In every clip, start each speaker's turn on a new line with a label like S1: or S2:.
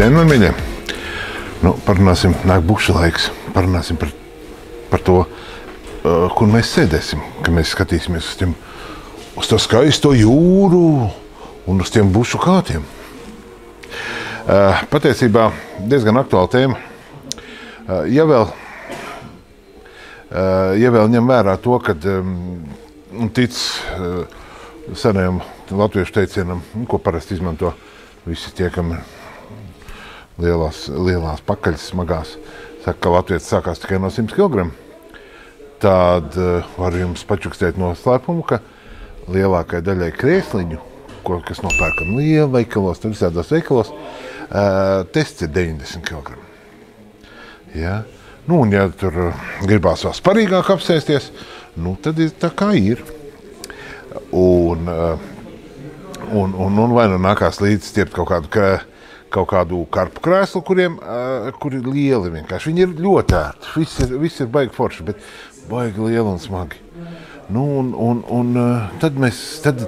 S1: Labdien, man mīļie! Nu, parunāsim, nāk bukšu laiks. Parunāsim par to, kur mēs sēdēsim, kad mēs skatīsimies uz to skaisto jūru un uz tiem bušu kātiem. Patiesībā diezgan aktuāla tēma. Ja vēl ņem vērā to, kad tic senajam latviešu teicienam, ko parasti izmanto visi tie, kam lielās pakaļas smagās, saka, ka latvietis sākās tikai no 100 kg, tad var jums pačukstēt no slēpumu, ka lielākai daļai krēsliņu, kas nopērkam lielveikalos, visādos veikalos, tests ir 90 kg. Ja? Nu, un ja tur gribās vēl sparīgāk apsēsties, nu, tad ir tā kā ir. Un vai nu nākās līdz stiept kaut kādu karpu krēslu, kuri ir lieli vienkārši. Viņi ir ļoti ērti, viss ir baigi forši, bet baigi lieli un smagi. Nu, tad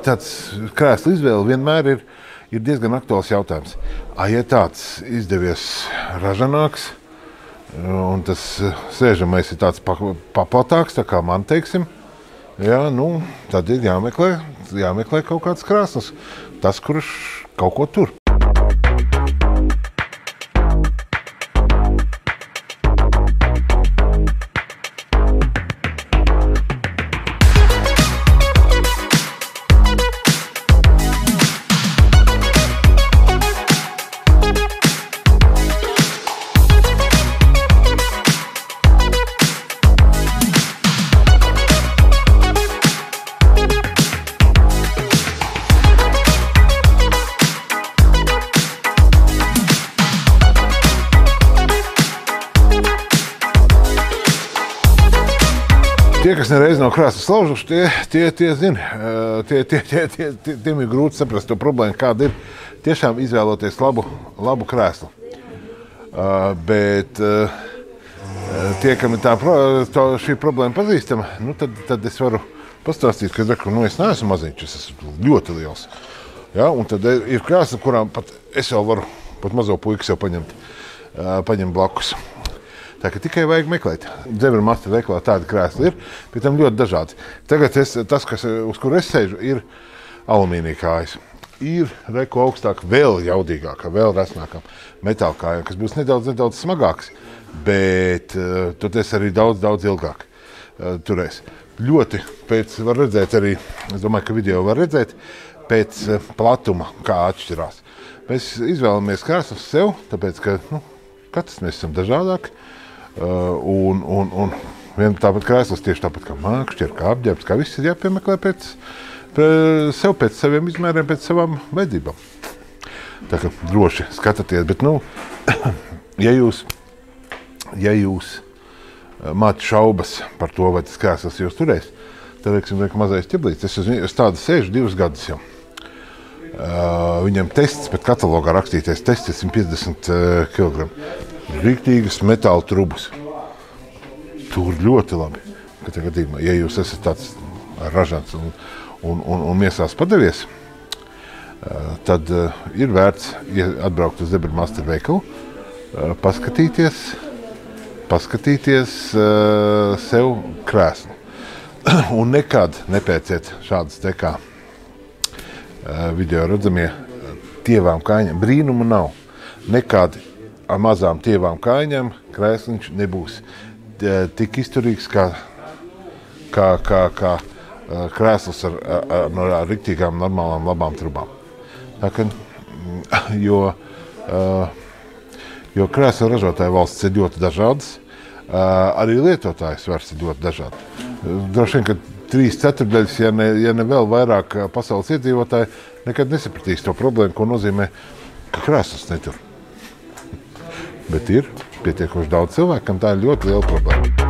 S1: tāds krēslu izvēle vienmēr ir diezgan aktuāls jautājums. Ja tāds izdevies ražanāks, un tas sēžamais ir tāds paplatāks, tā kā man, teiksim, jā, nu, tad ir jāmeklē kaut kāds krēsls, tas, kurš kaut ko tur. Tie, kas nereiz nav krēslu slaužuši, tie zina. Tiem ir grūti saprast to problēmu, kāda ir tiešām izvēloties labu krēslu. Bet tie, kam ir šī problēma pazīstama, nu, tad es varu pastāstīt, ka es neesmu maziņš, es esmu ļoti liels. Ja? Un tad ir krēsli, kurām pat es jau varu, pat mazo puiku sev paņemt blakus. Tā ka tikai vajag meklēt. Zebra Master veikalā tādi krēsli ir, pie tam ļoti dažādi. Tagad tas, uz kur es sēžu, ir alumīnija kājas. Ir reku augstāk, vēl jaudīgākā, vēl resnākā metāla kāja, kas būs nedaudz smagāks, bet toties arī daudz ilgāk turēs. Ļoti var redzēt arī, es domāju, ka video var redzēt, pēc platuma, kā atšķirās. Mēs izvēlamies krēslus sev, tāpēc, ka katrs mēs esam dažādāki. Un tāpat krēsls tieši tāpat kā mākšķi, kā apģērbs, kā viss ir jāpiemeklē pēc saviem izmēriem, pēc savām vajadzībām. Tā kā droši skatieties, bet ja jūs māti šaubas par to, vai tas krēsls jūs turēs, tad, teiksim, mazais ķiblīts, es uz tādu sēžu 2 gadus jau. Viņam tests, bet katalogā rakstīties tests ir 150 kg. Rīktīgas metāla trubus. Tur ļoti labi. Gadījumā, ja jūs esat tāds ražants un miesās padevies, tad ir vērts atbraukt uz Zebra Master veikalu, paskatīties sev krēslu. Un nekad nepērciet šādas te kā video redzamie tievām kājņām. Brīnumu nav. Nekad ar mazām tievām kājņām krēsliņš nebūs tik izturīgs kā krēsls ar riktīgām, normālām, labām trubām. Jo krēslu ražotāju valsts ir ļoti dažādas, arī lietotāju svars ir ļoti dažādi. Droši vien, ka 3/4, ja ne vēl vairāk pasaules iedzīvotāji, nekad nesapratīs to problēmu, ko nozīmē, ka krēsls netur. Bet ir pietiekoši daudz cilvēku, kam tā ir ļoti liela problēma.